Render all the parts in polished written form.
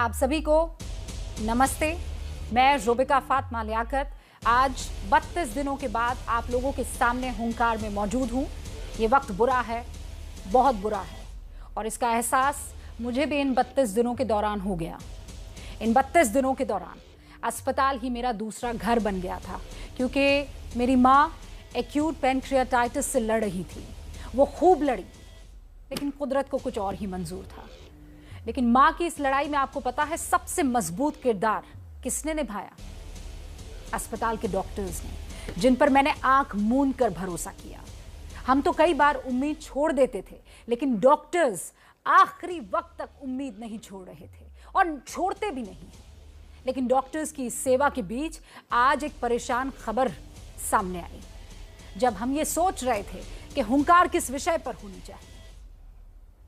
आप सभी को नमस्ते। मैं रुबिका फातिमा लियाकत आज 32 दिनों के बाद आप लोगों के सामने हुंकार में मौजूद हूं। ये वक्त बुरा है, बहुत बुरा है, और इसका एहसास मुझे भी इन 32 दिनों के दौरान हो गया। इन 32 दिनों के दौरान अस्पताल ही मेरा दूसरा घर बन गया था, क्योंकि मेरी माँ एक्यूट पैनक्रियाटाइटिस से लड़ रही थी। वो खूब लड़ी, लेकिन कुदरत को कुछ और ही मंजूर था। लेकिन माँ की इस लड़ाई में आपको पता है सबसे मजबूत किरदार किसने निभाया? अस्पताल के डॉक्टर्स ने, जिन पर मैंने आंख मूंद कर भरोसा किया। हम तो कई बार उम्मीद छोड़ देते थे, लेकिन डॉक्टर्स आखिरी वक्त तक उम्मीद नहीं छोड़ रहे थे और छोड़ते भी नहीं हैं। लेकिन डॉक्टर्स की इस सेवा के बीच आज एक परेशान खबर सामने आई। जब हम ये सोच रहे थे कि हुंकार किस विषय पर होनी चाहिए,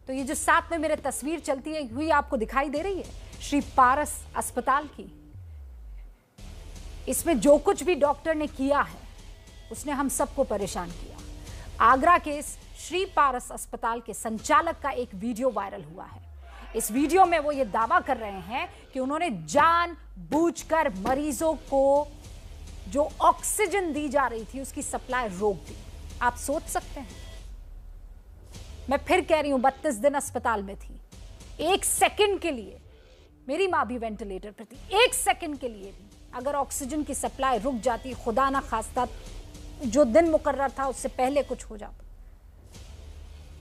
तो ये जो साथ में मेरे तस्वीर चलती है हुई आपको दिखाई दे रही है, श्री पारस अस्पताल की। इसमें जो कुछ भी डॉक्टर ने किया है, उसने हम सबको परेशान किया। आगरा के इस श्री पारस अस्पताल के संचालक का एक वीडियो वायरल हुआ है। इस वीडियो में वो ये दावा कर रहे हैं कि उन्होंने जानबूझकर मरीजों को जो ऑक्सीजन दी जा रही थी उसकी सप्लाई रोक दी। आप सोच सकते हैं? मैं फिर कह रही हूं, 32 दिन अस्पताल में थी। एक सेकंड के लिए, मेरी मां भी वेंटिलेटर पर थी, एक सेकंड के लिए भी अगर ऑक्सीजन की सप्लाई रुक जाती, खुदा ना खास्ता जो दिन मुकर्रर था उससे पहले कुछ हो जाता।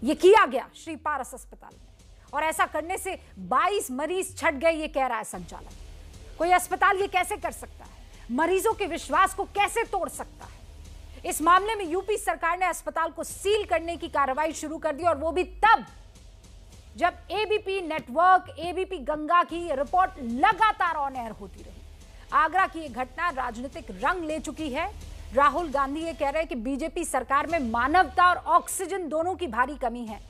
यह किया गया श्री पारस अस्पताल में, और ऐसा करने से 22 मरीज छट गए, ये कह रहा है संचालक। कोई अस्पताल ये कैसे कर सकता है? मरीजों के विश्वास को कैसे तोड़ सकता है? इस मामले में यूपी सरकार ने अस्पताल को सील करने की कार्रवाई शुरू कर दी, और वो भी तब जब एबीपी नेटवर्क, एबीपी गंगा की रिपोर्ट लगातार ऑन एयर होती रही। आगरा की यह घटना राजनीतिक रंग ले चुकी है। राहुल गांधी ये कह रहे हैं कि बीजेपी सरकार में मानवता और ऑक्सीजन दोनों की भारी कमी है।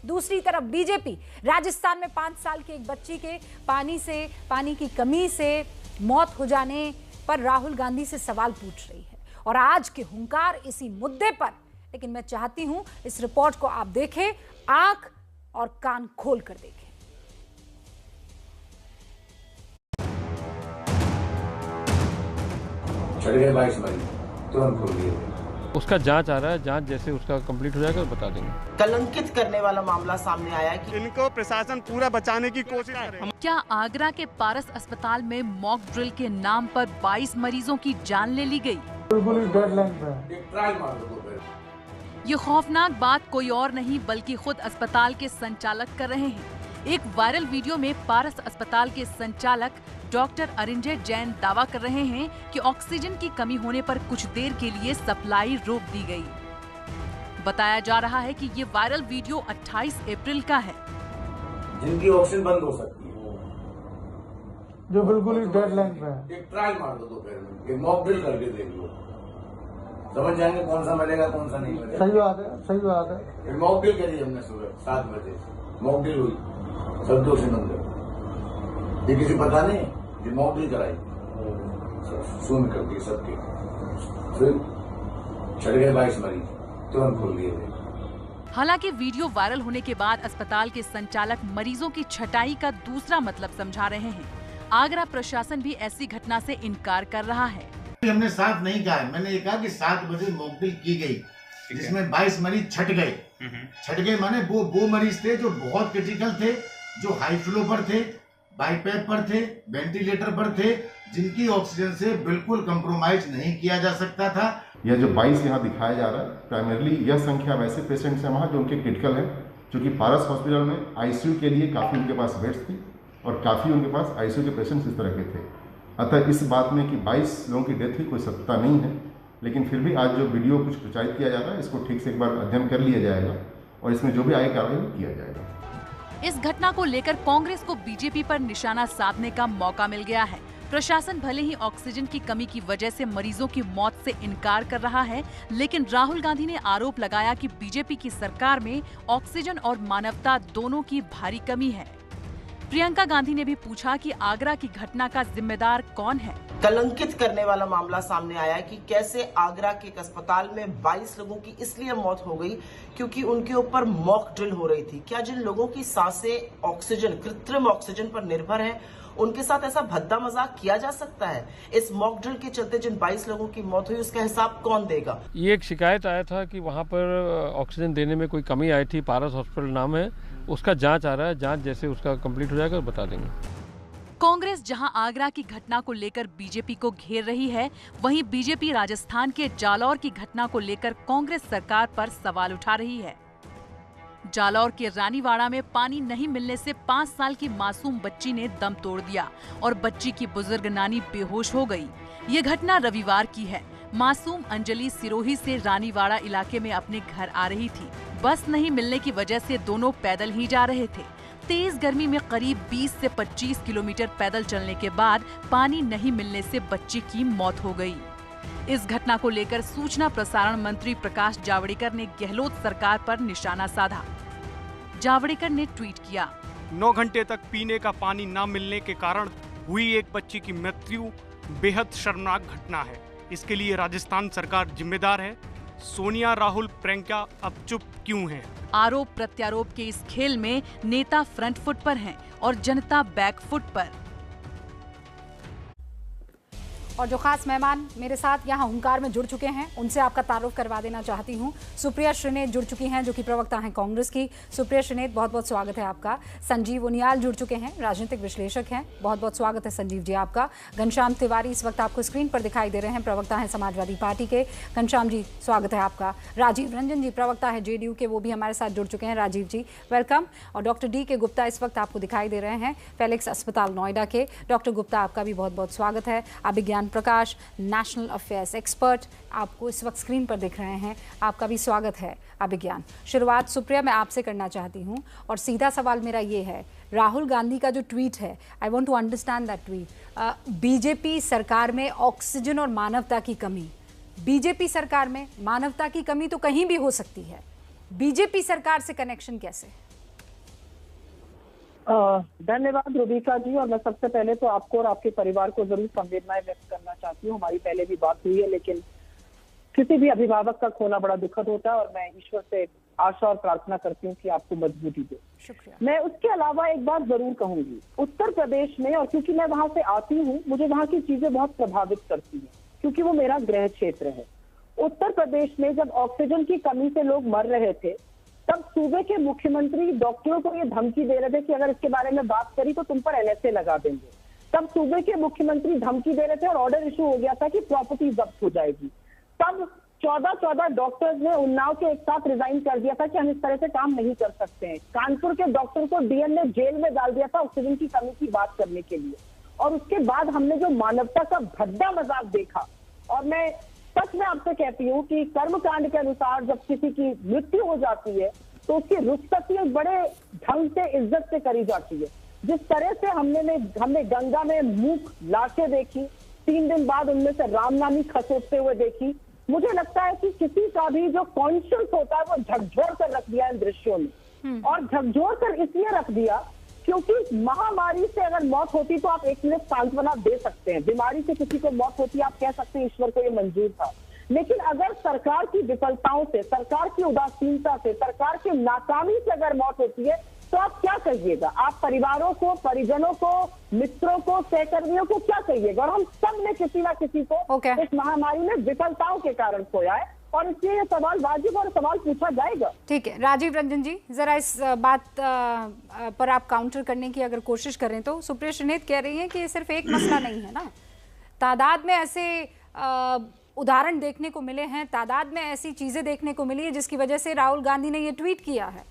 दूसरी तरफ बीजेपी राजस्थान में 5 साल की एक बच्ची के पानी की कमी से मौत हो जाने पर राहुल गांधी से सवाल पूछ रही है, और आज के हुंकार इसी मुद्दे पर। लेकिन मैं चाहती हूं इस रिपोर्ट को आप देखें, आंख और कान खोल कर देखें। चढ़ गए 22 मरीज, तुरंत खोल दिए। उसका जांच आ रहा है, जांच जैसे उसका कंप्लीट हो जाएगा बता देंगे। कलंकित करने वाला मामला सामने आया कि इनको प्रशासन पूरा बचाने की कोशिश करे। क्या आगरा के पारस अस्पताल में मॉक ड्रिल के नाम पर 22 मरीजों की जान ले ली गई? ये खौफनाक बात कोई और नहीं बल्कि खुद अस्पताल के संचालक कर रहे हैं। एक वायरल वीडियो में पारस अस्पताल के संचालक डॉक्टर अरिंजय जैन दावा कर रहे हैं कि ऑक्सीजन की कमी होने पर कुछ देर के लिए सप्लाई रोक दी गई। बताया जा रहा है कि ये वायरल वीडियो 28 अप्रैल का है। जिनकी ऑक्सीजन बंद हो सकती है, जो बिल्कुल ही डेडलाइन पे है। एक ट्रायल मार दो दोपहर में, एक मॉक ड्रिल करके देख लो, समझ जाएंगे कौन सा मिलेगा कौन सा नहीं मिलेगा। सही बात है, सही बात है। एक मॉक ड्रिल करी हमने सुबह 7 बजे, मॉक ड्रिल हुई, सब दोषी बन गए। ये किसी पता नहीं, ये मॉक ड्रिल कराई, शून्य कर दिए सबके। फिर चढ़ गए 22 मरीज, तुरंत खोल दिए। हालांकि वीडियो वायरल होने के बाद अस्पताल के संचालक मरीजों की छटाई का दूसरा मतलब समझा रहे हैं। आगरा प्रशासन भी ऐसी घटना से इनकार कर रहा है। हमने 7 नहीं कहा है, मैंने ये कहा कि 7 बजे मॉक ड्रिल की गई, जिसमें 22 मरीज छट गए। छट गए माने वो मरीज थे जो बहुत क्रिटिकल थे, जो हाई फ्लो पर थे, बाईपैप पर थे, वेंटिलेटर पर थे, जिनकी ऑक्सीजन से बिल्कुल कंप्रोमाइज नहीं किया जा सकता था। यह जो 22 यहाँ दिखाया जा रहा है, प्राइमरली यह संख्या वैसे पेशेंट्स हैं वहाँ जो उनके क्रिटिकल हैं, क्योंकि पारस हॉस्पिटल में आईसीयू के लिए काफ़ी उनके पास बेड्स थी और काफ़ी उनके पास आईसीयू के पेशेंट्स इस तरह के थे। अतः इस बात में कि 22 लोगों की डेथ हुई कोई सत्ता नहीं है, लेकिन फिर भी आज जो वीडियो कुछ प्रचारित किया जा रहा है, इसको ठीक से एक बार अध्ययन कर लिया जाएगा और इसमें जो भी आगे कार्रवाई किया जाएगा। इस घटना को लेकर कांग्रेस को बीजेपी पर निशाना साधने का मौका मिल गया है। प्रशासन भले ही ऑक्सीजन की कमी की वजह से मरीजों की मौत से इनकार कर रहा है, लेकिन राहुल गांधी ने आरोप लगाया कि बीजेपी की सरकार में ऑक्सीजन और मानवता दोनों की भारी कमी है। प्रियंका गांधी ने भी पूछा कि आगरा की घटना का जिम्मेदार कौन है। कलंकित करने वाला मामला सामने आया है कि कैसे आगरा के एक अस्पताल में 22 लोगों की इसलिए मौत हो गई क्योंकि उनके ऊपर मॉक ड्रिल हो रही थी। क्या जिन लोगों की सांसें ऑक्सीजन, कृत्रिम ऑक्सीजन पर निर्भर हैं, उनके साथ ऐसा भद्दा मजाक किया जा सकता है? इस मॉक ड्रिल के चलते जिन 22 लोगों की मौत हुई उसका हिसाब कौन देगा? ये एक शिकायत आया था कि वहाँ पर ऑक्सीजन देने में कोई कमी आई थी, पारस हॉस्पिटल नाम है, उसका जांच आ रहा है। जांच जैसे उसका कंप्लीट हो जाएगा बता देंगे। कांग्रेस जहां आगरा की घटना को लेकर बीजेपी को घेर रही है, वहीं बीजेपी राजस्थान के जालौर की घटना को लेकर कांग्रेस सरकार पर सवाल उठा रही है। जालौर के रानीवाड़ा में पानी नहीं मिलने से 5 साल की मासूम बच्ची ने दम तोड़ दिया और बच्ची की बुजुर्ग नानी बेहोश हो गई। ये घटना रविवार की है। मासूम अंजलि सिरोही से रानीवाड़ा इलाके में अपने घर आ रही थी। बस नहीं मिलने की वजह से दोनों पैदल ही जा रहे थे। तेज गर्मी में करीब 20 से 25 किलोमीटर पैदल चलने के बाद पानी नहीं मिलने से बच्ची की मौत हो गई। इस घटना को लेकर सूचना प्रसारण मंत्री प्रकाश जावड़ेकर ने गहलोत सरकार पर निशाना साधा। जावड़ेकर ने ट्वीट किया, 9 घंटे तक पीने का पानी न मिलने के कारण हुई एक बच्ची की मृत्यु बेहद शर्मनाक घटना है। इसके लिए राजस्थान सरकार जिम्मेदार है। सोनिया, राहुल, प्रियंका अब चुप क्यों हैं? आरोप प्रत्यारोप के इस खेल में नेता फ्रंट फुट पर हैं और जनता बैक फुट पर। और जो खास मेहमान मेरे साथ यहाँ हुंकार में जुड़ चुके हैं, उनसे आपका तारुफ करवा देना चाहती हूँ। सुप्रिया श्रीनेत जुड़ चुकी हैं, जो कि प्रवक्ता हैं कांग्रेस की। सुप्रिया श्रीनेत, बहुत बहुत स्वागत है आपका। संजीव उनियाल जुड़ चुके हैं, राजनीतिक विश्लेषक हैं, बहुत बहुत स्वागत है संजीव जी आपका। घनश्याम तिवारी इस वक्त आपको स्क्रीन पर दिखाई दे रहे हैं, प्रवक्ता हैं समाजवादी पार्टी के। घनश्याम जी, स्वागत है आपका। राजीव रंजन जी, प्रवक्ता है जेडीयू के, वो भी हमारे साथ जुड़ चुके हैं। राजीव जी, वेलकम। और डॉक्टर डी के गुप्ता इस वक्त आपको दिखाई दे रहे हैं, फेलिक्स अस्पताल नोएडा के। डॉक्टर गुप्ता, आपका भी बहुत बहुत स्वागत है। अभिज्ञान प्रकाश, नेशनल अफेयर्स एक्सपर्ट, आपको इस वक्त स्क्रीन पर दिख रहे हैं, आपका भी स्वागत है अभिज्ञान। शुरुआत सुप्रिया मैं आपसे करना चाहती हूं और सीधा सवाल मेरा ये है, राहुल गांधी का जो ट्वीट है, I want to understand that tweet. BJP सरकार में ऑक्सीजन और मानवता की कमी, बीजेपी सरकार में मानवता की कमी तो कहीं भी हो सकती है, बीजेपी सरकार से कनेक्शन कैसे? धन्यवाद रुबिका जी। और मैं सबसे पहले तो आपको और आपके परिवार को जरूर संवेदनाएं व्यक्त करना चाहती हूँ। हमारी पहले भी बात हुई है, लेकिन किसी भी अभिभावक का खोना बड़ा दुखद होता है और मैं ईश्वर से आशा और प्रार्थना करती हूँ कि आपको मजबूती दे। शुक्रिया। मैं उसके अलावा एक बात जरूर कहूंगी, उत्तर प्रदेश में, और क्योंकि मैं वहां से आती हूँ, मुझे वहां की चीजें बहुत प्रभावित करती हैं क्योंकि वो मेरा गृह क्षेत्र है। उत्तर प्रदेश में जब ऑक्सीजन की कमी से लोग मर रहे थे, तब सूबे के मुख्यमंत्री डॉक्टरों को ये धमकी दे रहे थे कि अगर इसके बारे में बात करी तो तुम पर एनएसए लगा देंगे। तब सूबे के मुख्यमंत्री धमकी दे रहे थे और ऑर्डर इशू हो गया था कि प्रॉपर्टी जब्त हो जाएगी। तब 14 डॉक्टर्स ने उन्नाव के एक साथ रिजाइन कर दिया था कि हम इस तरह से काम नहीं कर सकते हैं। कानपुर के डॉक्टर को डीएम ने जेल में डाल दिया था ऑक्सीजन की कमी की बात करने के लिए। और उसके बाद हमने जो मानवता का भद्दा मजाक देखा, और मैं सच में आपसे कहती हूँ कि कर्मकांड के अनुसार जब किसी की मृत्यु हो जाती है तो उसकी रुखसती बड़े ढंग से, इज्जत से करी जाती है। जिस तरह से हमने गंगा में मूक लाशें देखी, 3 दिन बाद उनमें से रामनामी खसोटते हुए देखी, मुझे लगता है कि किसी का भी जो कॉन्शियस होता है वो झकझोर कर रख दिया इन दृश्यों में। और झकझोर कर इसलिए रख दिया क्योंकि महामारी से अगर मौत होती तो आप एक मिनट सांत्वना दे सकते हैं, बीमारी से किसी को मौत होती आप कह सकते हैं ईश्वर को ये मंजूर था। लेकिन अगर सरकार की विफलताओं से, सरकार की उदासीनता से, सरकार की नाकामी से अगर मौत होती है तो आप क्या कहिएगा? आप परिवारों को, परिजनों को, मित्रों को, सहकर्मियों को क्या कहिएगा? और हम सब ने किसी ना किसी को इस महामारी में विफलताओं के कारण खोया है और इसलिए ये सवाल वाजिब और सवाल पूछा जाएगा। ठीक है राजीव रंजन जी, जरा इस बात पर आप काउंटर करने की अगर कोशिश करें तो सुप्रिया श्रीनेत कह रही है कि ये सिर्फ एक मसला नहीं है ना, तादाद में ऐसे उदाहरण देखने को मिले हैं, तादाद में ऐसी चीजें देखने को मिली है जिसकी वजह से राहुल गांधी ने ये ट्वीट किया है।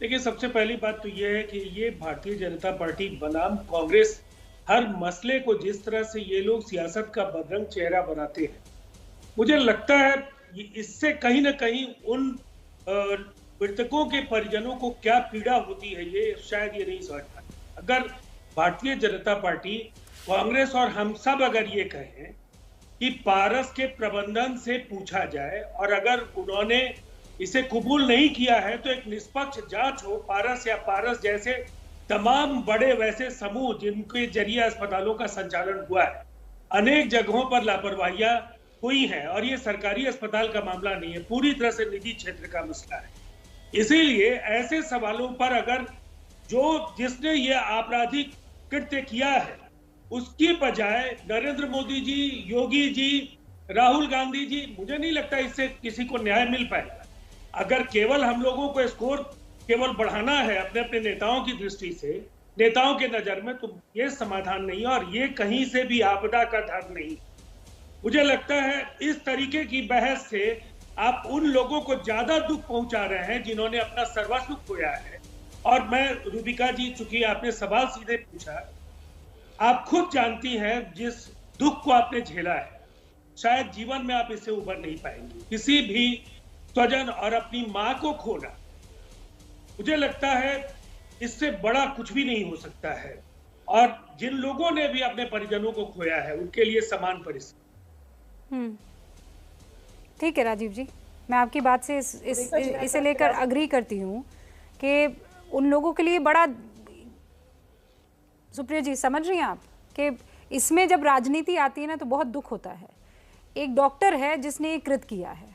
देखिए, सबसे पहली बात तो ये है कि ये भारतीय जनता पार्टी बनाम कांग्रेस हर मसले को जिस तरह से ये लोग सियासत का बदरंग चेहरा बनाते हैं, मुझे लगता है इससे कहीं ना कहीं उन मृतकों के परिजनों को क्या पीड़ा होती है ये शायद ये नहीं समझता। अगर भारतीय जनता पार्टी, कांग्रेस और हम सब अगर ये कहें कि पारस के प्रबंधन से पूछा जाए और अगर उन्होंने इसे कबूल नहीं किया है तो एक निष्पक्ष जांच हो, पारस या पारस जैसे तमाम बड़े वैसे समूह जिनके जरिए अस्पतालों का संचालन हुआ है, अनेक जगहों पर लापरवाहियां हुई हैं और ये सरकारी अस्पताल का मामला नहीं है, पूरी तरह से निजी क्षेत्र का मसला है। इसीलिए ऐसे सवालों पर अगर जिसने ये आपराधिक कृत्य किया है उसकी बजाय नरेंद्र मोदी जी, योगी जी, राहुल गांधी जी, मुझे नहीं लगता इससे किसी को न्याय मिल पाएगा। अगर केवल हम लोगों को स्कोर केवल बढ़ाना है अपने अपने नेताओं की दृष्टि से, नेताओं के नजर में, तो ये समाधान नहीं है और ये कहीं से भी आपदा का धर्म नहीं। मुझे लगता है इस तरीके की बहस से आप उन लोगों को ज्यादा दुख पहुंचा रहे हैं जिन्होंने अपना सर्वस्व खोया है। और मैं, रूबिका जी, चूंकि आपने सवाल सीधे पूछा, आप खुद जानती हैं जिस दुख को आपने झेला है, शायद जीवन में आप इससे उबर नहीं पाएंगे। किसी भी स्वजन और अपनी मां को खोना, मुझे लगता है इससे बड़ा कुछ भी नहीं हो सकता है। और जिन लोगों ने भी अपने परिजनों को खोया है उनके लिए समान परिस्थिति। ठीक है राजीव जी, मैं आपकी बात से इसे लेकर अग्री करती हूँ कि उन लोगों के लिए बड़ा, सुप्रिया जी समझ रही हैं आप कि इसमें जब राजनीति आती है ना तो बहुत दुख होता है। एक डॉक्टर है जिसने ये कृत्य किया है,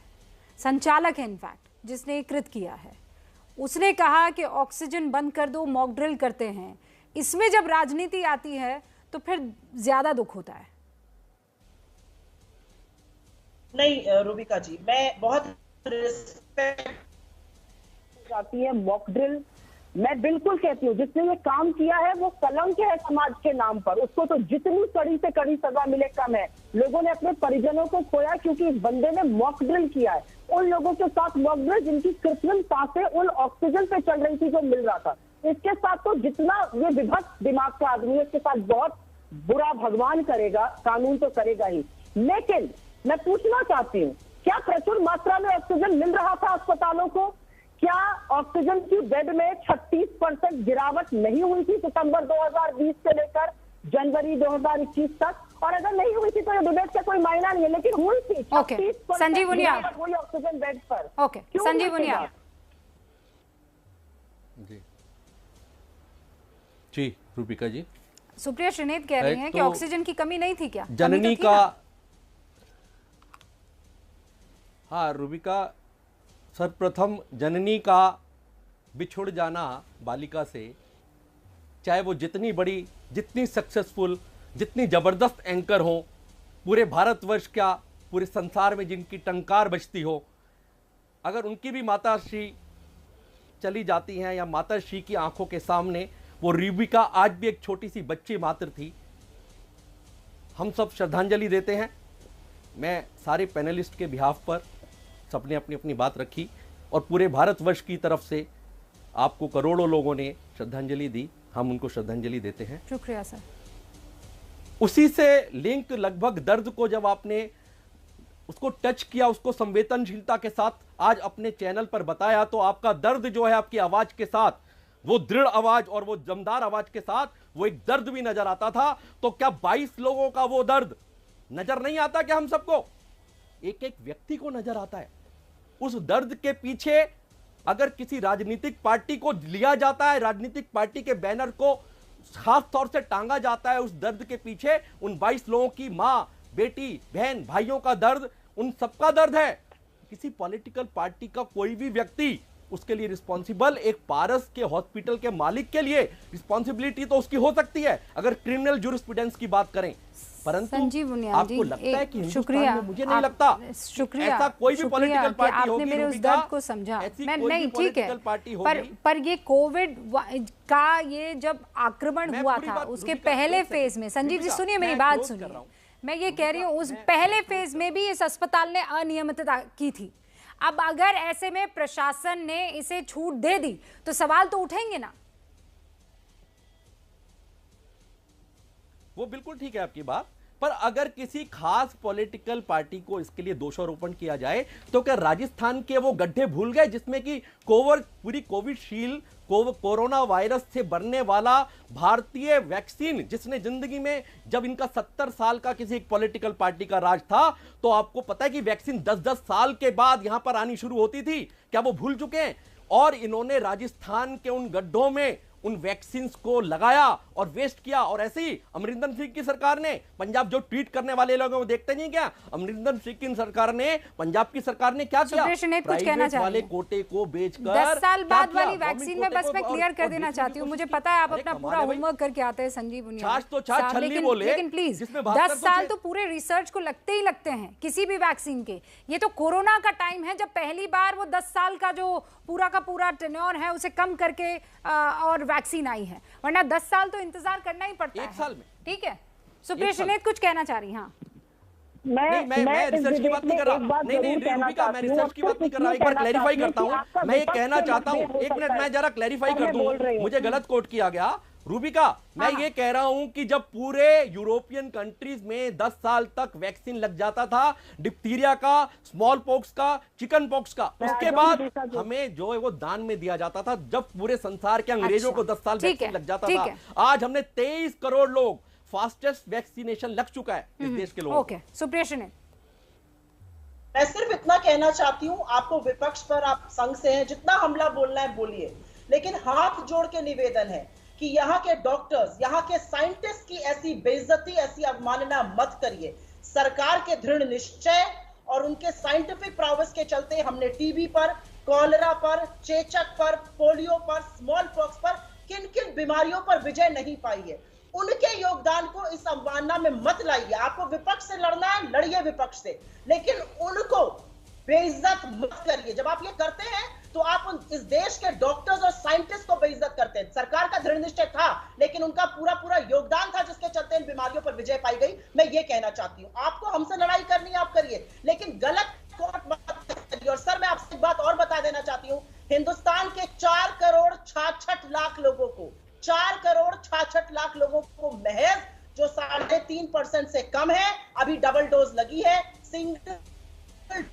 संचालक है इनफैक्ट जिसने ये कृत्य किया है, उसने कहा कि ऑक्सीजन बंद कर दो, मॉक ड्रिल करते हैं। इसमें जब राजनीति आती है तो फिर ज्यादा दुख होता है। नहीं रूबिका जी, मैं बहुत रिस्पेक्ट जाती है मॉक ड्रिल, मैं बिल्कुल कहती हूँ जिसने ये काम किया है वो कलंक है समाज के नाम पर, उसको तो जितनी कड़ी से कड़ी सजा मिले कम है। लोगों ने अपने परिजनों को खोया क्योंकि इस बंदे ने मॉक ड्रिल किया है। उन लोगों के साथ मॉक ड्रिल जिनकी कृत्रिम सांसें उन ऑक्सीजन पे चल रही थी जो मिल रहा था। इसके साथ तो जितना ये विभक्त दिमाग का आदमी है इसके साथ बहुत बुरा भगवान करेगा, कानून तो करेगा ही। लेकिन मैं पूछना चाहती हूँ, क्या प्रचुर मात्रा में ऑक्सीजन मिल रहा था अस्पतालों को? क्या ऑक्सीजन की बेड में 36% गिरावट नहीं हुई थी सितंबर 2020 से लेकर जनवरी 2021 तक? और अगर नहीं हुई थी तो ये डिबेट का कोई मायना नहीं है, लेकिन हुई थी 36% संजीव उनियाल हुई ऑक्सीजन बेड पर। ओके, संजीव उनियाल जी। रूबिका जी, सुप्रिया श्रीनेत कह रही हैं कि ऑक्सीजन की कमी नहीं थी क्या? जननी का, हाँ रूबिका, सर्वप्रथम जननी का बिछुड़ जाना बालिका से, चाहे वो जितनी बड़ी, जितनी सक्सेसफुल, जितनी जबरदस्त एंकर हो, पूरे भारतवर्ष क्या पूरे संसार में जिनकी टंकार बजती हो, अगर उनकी भी माताश्री चली जाती हैं या माताश्री की आंखों के सामने, वो रूबिका आज भी एक छोटी सी बच्ची मात्र थी। हम सब श्रद्धांजलि देते हैं। मैं सारे पैनलिस्ट के बिहाफ पर सबने अपनी अपनी बात रखी और पूरे भारतवर्ष की तरफ से आपको करोड़ों लोगों ने श्रद्धांजलि दी, हम उनको श्रद्धांजलि देते हैं। शुक्रिया सर। उसी से लिंक लगभग दर्द को जब आपने उसको टच किया, उसको संवेदनशीलता के साथ आज अपने चैनल पर बताया, तो आपका दर्द जो है आपकी आवाज के साथ, वो दृढ़ आवाज और वो दमदार आवाज के साथ वो एक दर्द भी नजर आता था। तो क्या 22 लोगों का वो दर्द नजर नहीं आता? क्या हम सबको, एक एक व्यक्ति को नजर आता है? उस दर्द के पीछे अगर किसी राजनीतिक पार्टी को लिया जाता है, राजनीतिक पार्टी के बैनर को खास तौर से टांगा जाता है, उस दर्द के पीछे उन 22 लोगों की मां, बेटी, बहन, भाइयों का दर्द, उन सबका दर्द है। किसी पॉलिटिकल पार्टी का कोई भी व्यक्ति उसके लिए रिस्पॉन्सिबल, एक पारस के हॉस्पिटल के मालिक के लिए रिस्पॉन्सिबिलिटी तो उसकी हो सकती है अगर क्रिमिनल जूरिस्प्रूडेंस की बात करें, परंतु आपको लगता है कि हिंदुस्तान में, मुझे नहीं लगता ऐसा कोई भी पॉलिटिकल पार्टी होगी, मेरे उस दर्द को समझा। मैं नहीं, ठीक है, पर ये कोविड का ये जब आक्रमण हुआ था उसके पहले फेज में, संजीव जी सुनिए मेरी बात सुनिए, मैं ये कह रही हूँ उस पहले फेज में भी इस अस्पताल ने अनियमितता की थी। अब अगर ऐसे में प्रशासन ने इसे छूट दे दी तो सवाल तो उठेंगे ना। वो बिल्कुल ठीक है आपकी बात, पर अगर किसी खास पॉलिटिकल पार्टी को इसके लिए दोषारोपण किया जाए तो क्या राजस्थान के वो गड्ढे भूल गए जिसमें कि पूरी कोविशील्ड कोरोना वायरस से बनने वाला भारतीय वैक्सीन, जिसने जिंदगी में, जब इनका 70 साल का किसी एक पॉलिटिकल पार्टी का राज था, तो आपको पता है कि वैक्सीन 10-10 साल के बाद यहां पर आनी शुरू होती थी, क्या वो भूल चुके हैं? और इन्होंने राजस्थान के उन गड्ढों में उन वैक्सीन को लगाया और वेस्ट किया। और ऐसे ही अमरिंदर सिंह की सरकार ने पंजाब, जो ट्वीट करने वाले लोग वो देखते नहीं क्या, अमरिंदर सिंह की सरकार ने, पंजाब की सरकार ने क्या किया, प्राइवेट वाले कोटे को बेचकर 10 साल बाद वाली वैक्सीन में बस मैं क्लियर कर देना चाहती हूँ, मुझे पता है आप अपना पूरा होमवर्क करके आते हैं संजीव उनियाल, लेकिन प्लीज 10 साल तो पूरे रिसर्च को लगते ही लगते हैं किसी भी वैक्सीन के। ये तो कोरोना का टाइम है जब पहली बार वो 10 साल का जो पूरा का पूरा टेन्योर है उसे कम करके और वैक्सीन आई है, वरना 10 साल तो इंतजार करना ही पड़ता है। 1 साल में, ठीक है। सुप्रिया शनेत कुछ कहना चाह रही? हाँ, मैं रिसर्च की बात नहीं कर रहा। नहीं रूबिका, मैं रिसर्च की बात नहीं कर रहा। एक बार क्लैरिफाई करता हूँ, मैं ये कहना चाहता हूँ, 1 मिनट मैं जरा क्लैरिफाई कर दूं, मुझे गलत कोट किया गया। रूबिका, मैं ये कह रहा हूं कि जब पूरे यूरोपियन कंट्रीज में 10 साल तक वैक्सीन लग जाता था डिप्थीरिया का, स्मॉल पॉक्स का, चिकन पॉक्स का, उसके बाद हमें जो है वो दान में दिया जाता था। जब पूरे संसार के अंग्रेजों को 10 साल वैक्सीन लग जाता था, आज हमने 23 करोड़ लोग, फास्टेस्ट वैक्सीनेशन लग चुका है इस देश के लोगों। ओके, सुप्रिया शनेत, मैं सिर्फ इतना कहना चाहती हूँ, आपको विपक्ष पर, आप संघ से हैं, जितना हमला बोलना है बोलिए, लेकिन हाथ जोड़ के निवेदन है कि यहाँ के डॉक्टर्स, यहाँ के साइंटिस्ट की ऐसी बेइज्जती, ऐसी अवमानना मत करिए। सरकार के दृढ़ निश्चय और उनके साइंटिफिक प्रोग्रेस के चलते हमने टीबी पर, कॉलेरा पर, चेचक पर, पोलियो पर, स्मॉल पॉक्स पर, किन किन बीमारियों पर विजय नहीं पाई है। उनके योगदान को इस अवमानना में मत लाइए। आपको विपक्ष से लड़ना है, लड़िए विपक्ष से, लेकिन उनको बेइज्जत मत करिए। जब आप ये करते हैं तो आप इस देश के डॉक्टर्स और साइंटिस्ट को बेइज्जत करते हैं। सरकार का दृढ़ निश्चय था, लेकिन उनका पूरा योगदान था जिसके चलते इन बीमारियों पर विजय पाई गई। मैं ये कहना चाहती हूँ, आपको हमसे लड़ाई करनी है, आप करिए, लेकिन गलत कोट मत करिए। और सर, मैं आपसे एक बात और बता देना चाहती हूँ, हिंदुस्तान के 4 करोड़ 66 लाख लोगों को, 4 करोड़ 66 लाख लोगों को महज जो 3.5% से कम है, अभी डबल डोज लगी है। सिंगल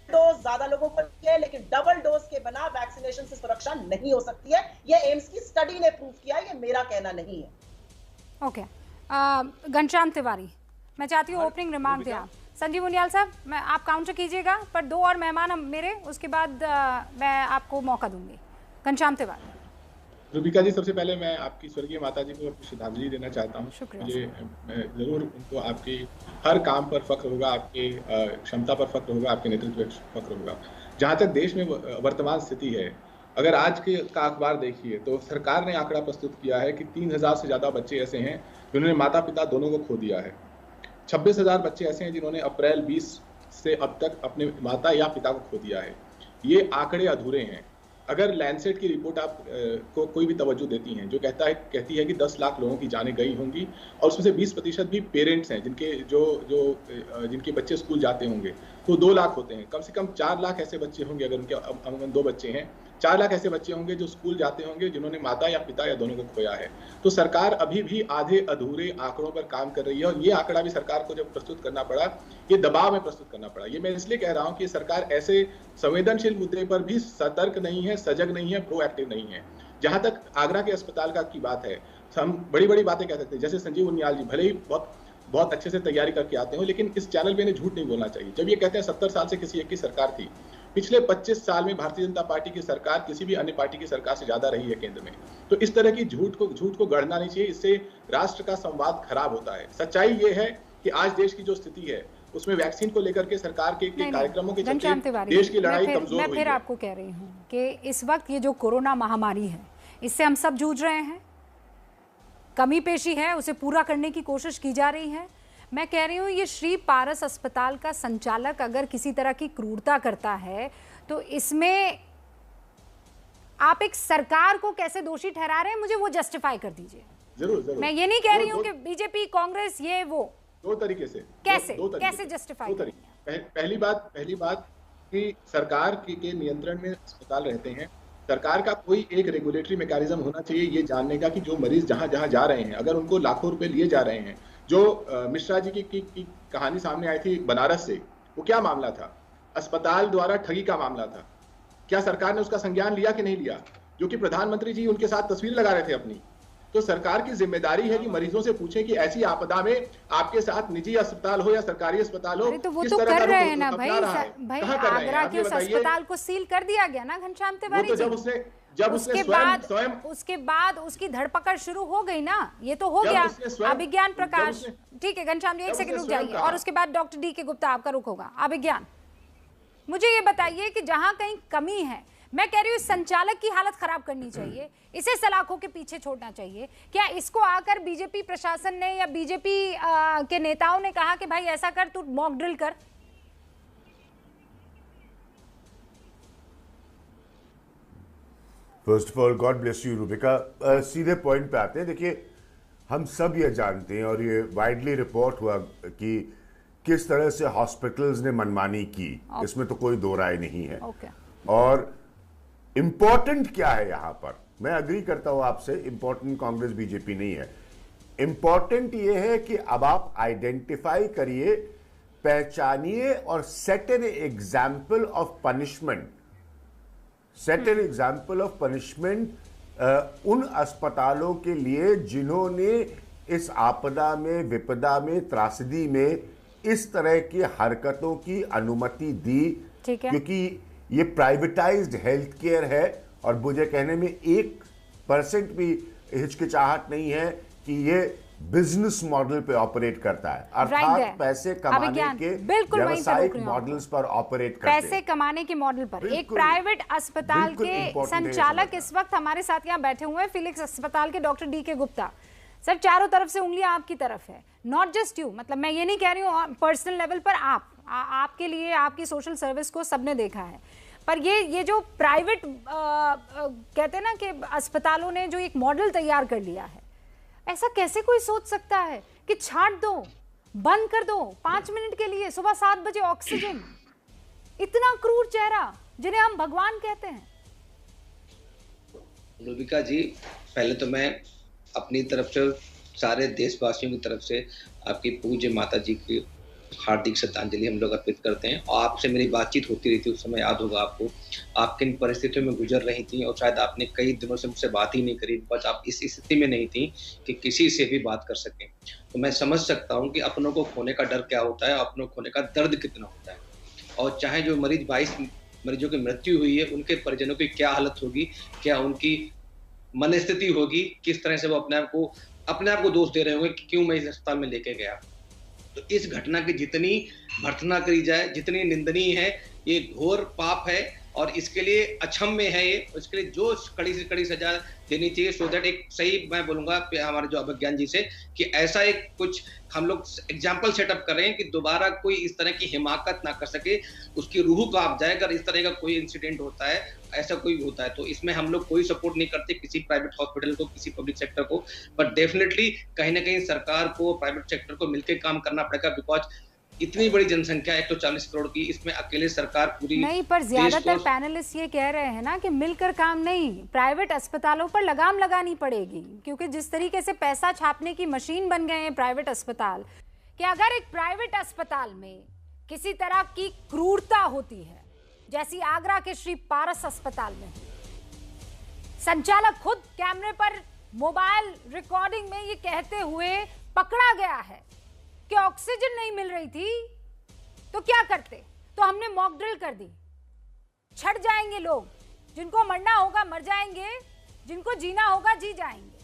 डोज ज्यादा लोगों को है, लेकिन डबल डोज के बिना वैक्सीनेशन से सुरक्षा नहीं हो सकती है। ये एम्स की स्टडी ने प्रूव किया, ये मेरा कहना नहीं है। ओके, घनश्याम तिवारी, मैं चाहती हूँ ओपनिंग रिमार्क दें आप। संजीव उनियाल साहब, मैं आप काउंटर कीजिएगा, पर 2 और मेहमान मेरे, उसके बाद मैं आपको मौका दूंगी। घनश्याम तिवारी। रूबिका जी, सबसे पहले मैं आपकी स्वर्गीय माता जी को श्रद्धांजलि देना चाहता हूँ। मुझे जरूर उनको आपके हर काम पर फख्र होगा, आपके क्षमता पर फख्र होगा, आपके नेतृत्व पर फख्र होगा। जहाँ तक देश में वर्तमान स्थिति है, अगर आज के का अखबार देखिए तो सरकार ने आंकड़ा प्रस्तुत किया है कि 3000 से ज़्यादा बच्चे ऐसे हैं जिन्होंने माता पिता दोनों को खो दिया है। 26,000 बच्चे ऐसे हैं जिन्होंने अप्रैल 20 से अब तक अपने माता या पिता को खो दिया है। ये आंकड़े अधूरे हैं। अगर लैंडसेट की रिपोर्ट आप को कोई भी तवज्जो देती हैं, जो कहती है कि 10 लाख लोगों की जानें गई होंगी और उसमें से 20% भी पेरेंट्स हैं जिनके बच्चे स्कूल जाते होंगे, तो 2 लाख होते हैं। कम से कम 4 लाख ऐसे बच्चे होंगे, अगर उनके अमूमन 2 बच्चे हैं, 4 लाख ऐसे बच्चे होंगे जो स्कूल जाते होंगे जिन्होंने माता या पिता या दोनों को खोया है। तो सरकार अभी भी आधे अधूरे आंकड़ों पर काम कर रही है, और ये आंकड़ा भी सरकार को जब प्रस्तुत करना पड़ा, ये दबाव में प्रस्तुत करना पड़ा। ये मैं इसलिए कह रहा हूँ कि सरकार ऐसे संवेदनशील मुद्दे पर भी सतर्क नहीं है, सजग नहीं है, प्रोएक्टिव नहीं है। जहां तक आगरा के अस्पताल की बात है, हम बड़ी बड़ी बातें कह सकते हैं, जैसे संजीव उनियाल जी भले ही बहुत अच्छे से तैयारी करके आते हो, लेकिन इस चैनल पे इन्हें झूठ नहीं बोलना चाहिए। जब ये कहते हैं 70 साल से किसी एक की सरकार थी, पिछले 25 साल में भारतीय जनता पार्टी की सरकार किसी भी अन्य पार्टी की सरकार से ज्यादा रही है केंद्र में। तो इस तरह की झूठ को गढ़ना नहीं चाहिए, इससे राष्ट्र का संवाद खराब होता है। सच्चाई ये है कि आज देश की जो स्थिति है उसमें वैक्सीन को लेकर के सरकार के कार्यक्रमों के चलते देश की लड़ाई कमजोर हुई है। मैं फिर आपको कह रही हूँ कि इस वक्त ये जो कोरोना महामारी है, इससे हम सब जूझ रहे हैं, कमी पेशी है, उसे पूरा करने की कोशिश की जा रही है। मैं कह रही हूँ ये श्री पारस अस्पताल का संचालक अगर किसी तरह की क्रूरता करता है तो इसमें आप एक सरकार को कैसे दोषी ठहरा रहे हैं, मुझे वो जस्टिफाई कर दीजिए। जरूर। मैं ये नहीं कह रही हूँ कि बीजेपी, कांग्रेस, ये वो, 2 तरीके से कैसे जस्टिफाई? पहली बात कि सरकार के नियंत्रण में अस्पताल रहते हैं। सरकार का कोई एक रेगुलेटरी मैकेनिज्म होना चाहिए ये जानने का कि जो मरीज जहां जा रहे हैं, अगर उनको लाखों रुपए लिए जा रहे हैं, जो मिश्रा जी की कहानी सामने आई थी बनारस से, वो क्या मामला था? अस्पताल द्वारा ठगी का मामला था। क्या सरकार ने उसका संज्ञान लिया कि नहीं लिया? जो कि प्रधानमंत्री जी उनके साथ तस्वीर लगा रहे थे अपनी। तो सरकार की जिम्मेदारी है कि मरीजों से पूछें कि ऐसी आपदा में आपके साथ निजी अस्पताल हो या सरकारी अस्पताल हो, तो वो तो कर रहे हैं ना भाई। आगरा के उस अस्पताल को सील कर दिया गया ना घनश्याम तिवारी जी। जब उसके बाद उसकी धरपकड़ शुरू हो गई ना, ये तो हो गया। अभिज्ञान प्रकाश, ठीक है घनश्याम जी, एक सेकंड रुक जाइए, और उसके बाद डॉक्टर डी के गुप्ता आपका रुक होगा। अभिज्ञान, मुझे ये बताइए कि जहां कहीं कमी है, मैं कह रही हूँ संचालक की हालत खराब करनी चाहिए, इसे सलाखों के पीछे छोड़ना चाहिए, क्या इसको आकर बीजेपी प्रशासन ने या बीजेपी के नेताओं ने कहा कि भाई ऐसा कर, तू मॉक ड्रिल कर? First of all God bless you Rubika, सीधे पॉइंट पे आते हैं। देखिए, हम सब ये जानते हैं और ये वाइडली रिपोर्ट हुआ कि किस तरह से हॉस्पिटल्स ने मनमानी की, इसमें तो कोई दो राय नहीं है। और इंपॉर्टेंट क्या है यहां पर, मैं अग्री करता हूं आपसे, इंपॉर्टेंट कांग्रेस बीजेपी नहीं है। इंपॉर्टेंट ये है कि अब आप आइडेंटिफाई करिए, पहचानिए और set an example of punishment, set an example of punishment उन अस्पतालों के लिए जिन्होंने इस आपदा में, विपदा में, त्रासदी में इस तरह की हरकतों की अनुमति दी, क्योंकि ये प्राइवेटाइज्ड हेल्थ केयर है और मुझे कहने में 1% भी हिचकिचाहट नहीं है कि ये बिजनेस मॉडल पे ऑपरेट करता है, अर्थात पैसे कमाने के व्यावसायिक मॉडल्स पर ऑपरेट करते हैं, पैसे कमाने के मॉडल पर। एक प्राइवेट अस्पताल के संचालक इस वक्त हमारे साथ यहाँ बैठे हुए हैं, फिलिक्स अस्पताल के डॉक्टर डी के गुप्ता। सर, चारों तरफ से उंगलियां आपकी तरफ है, नॉट जस्ट यू, मतलब मैं ये नहीं कह रही हूँ पर्सनल लेवल पर, आपके लिए आपकी सोशल सर्विस को सबने देखा है, पर ये जो प्राइवेट कहते हैं ना कि अस्पतालों ने जो एक मॉडल तैयार कर लिया है, ऐसा कैसे कोई सोच सकता है कि छांट दो, बंद कर दो 5 मिनट के लिए, सुबह 7 बजे ऑक्सीजन, इतना क्रूर चेहरा जिन्हें हम भगवान कहते हैं। रूबिका जी, पहले तो मैं अपनी तरफ से, सारे देशवासियों की तरफ से आपकी पूज्य माता जी की हार्दिक श्रद्धांजलि हम लोग अर्पित करते हैं। और आपसे मेरी बातचीत होती रही थी, उस समय याद होगा आपको, आप किन परिस्थितियों में गुजर रही थी और शायद आपने कई दिनों से मुझसे बात ही नहीं करी, बस आप इस स्थिति में नहीं थी कि किसी से भी बात कर सकें। तो मैं समझ सकता हूँ कि अपनों को खोने का डर क्या होता है, अपनों को खोने का दर्द कितना होता है, और चाहे जो मरीज 22 मरीजों की मृत्यु हुई है, उनके परिजनों की क्या हालत होगी, क्या उनकी मनस्थिति होगी, किस तरह से वो अपने आप को दोष दे रहे होंगे कि क्यों मैं इस अस्पताल में लेके गया। तो इस घटना की जितनी भर्त्सना करी जाए, जितनी निंदनीय है, ये घोर पाप है और इसके लिए अक्षम्य है ये, इसके लिए जो कड़ी से कड़ी सजा देनी चाहिए, सो दैट एक सही, मैं बोलूंगा हमारे जो अभिज्ञान जी से, कि ऐसा एक कुछ हम लोग एग्जाम्पल सेटअप कर रहे हैं कि दोबारा कोई इस तरह की हिमाकत ना कर सके, उसकी रूह को आप जाए अगर इस तरह का कोई इंसिडेंट होता है, ऐसा कोई होता है। तो इसमें हम लोग कोई सपोर्ट नहीं करते किसी प्राइवेट हॉस्पिटल को, किसी पब्लिक सेक्टर को, बट डेफिनेटली कहीं ना कहीं सरकार को, प्राइवेट सेक्टर को मिलकर काम करना पड़ेगा, बिकॉज इतनी बड़ी जनसंख्या 140 करोड़ की, इसमें अकेले सरकार पूरी नहीं, पर ज्यादातर पैनलिस्ट ये कह रहे हैं ना कि मिलकर काम नहीं, प्राइवेट अस्पतालों पर लगाम लगानी पड़ेगी, क्योंकि जिस तरीके से पैसा छापने की मशीन बन गए हैं प्राइवेट अस्पताल, कि अगर एक प्राइवेट अस्पताल में किसी तरह की क्रूरता होती है, जैसी आगरा के श्री पारस अस्पताल में, संचालक खुद कैमरे पर मोबाइल रिकॉर्डिंग में ये कहते हुए पकड़ा गया है कि ऑक्सीजन नहीं मिल रही थी, तो क्या करते? तो हमने मॉक ड्रिल कर दी, छट जाएंगे लोग, जिनको मरना होगा मर जाएंगे, जिनको जीना होगा जी जाएंगे।